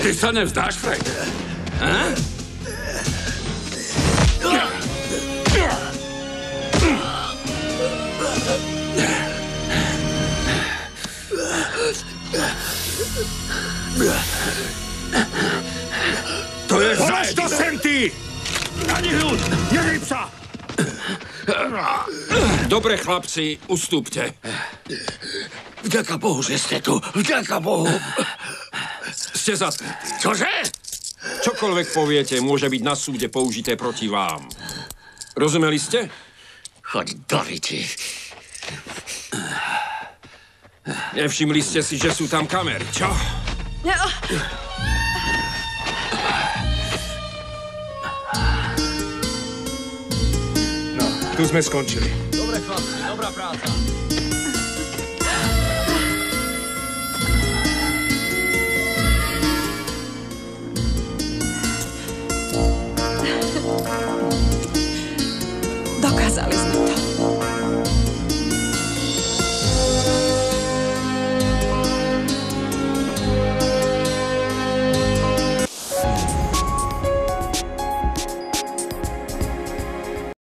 Ty sa nevzdáš, Frank? To je Polež to sem, ty! Na nich ľud! Nehýb sa! Dobre, chlapci, ustúpte. Vďaka Bohu, že ste tu. Vďaka Bohu. Ste zatknutí. Čože? Čokoľvek poviete, môže byť na súde použité proti vám. Rozumeli ste? Choď do riti. Nevšimli ste si, že sú tam kamery, čo? No, tu sme skončili. Dobre, chlapci, dobrá práca.